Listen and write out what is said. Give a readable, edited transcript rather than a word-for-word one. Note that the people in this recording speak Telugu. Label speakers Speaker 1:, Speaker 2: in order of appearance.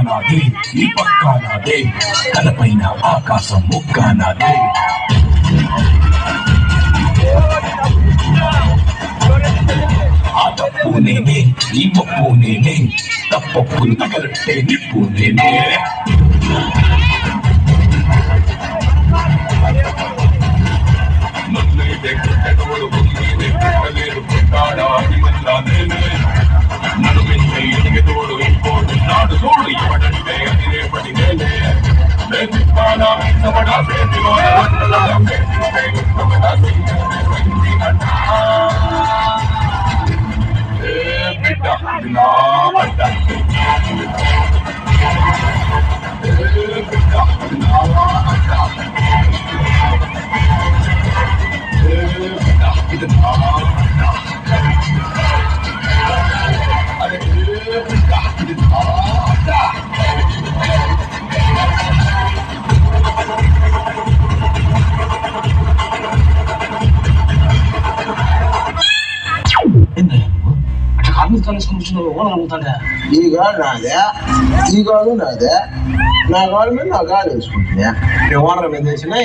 Speaker 1: నాదే ఈ పక్క నాదే తలపైన ఆకాశం ముక్క నాదే ఆ తప్పు నేనే ఈ పప్పు నేనే తప్పప్పులు తగలట్టే నిప్పు నేనే నన్నైతే కొట్టేటోడు పెట్టలేరు పెట్టాడా మళ్ళా నేనే నన్ను మించి ఎదిగేటోడు ఇంకోడున్నాడు చూడు ఇవ్వడంటే అది రేపటి నేనే నేర్చుకోవాలా ఇష్టపడా చేతిలోనే వంటలా ఇష్టపడా బిడ్డ నా పడ్డ బిడ్డ నా
Speaker 2: ఈ గాడు నాదే ఈ గాడు నాదే నా గాడు మీద నా గాడు వేసుకుంటున్నా నేను ఓనర్ మీద వేసినా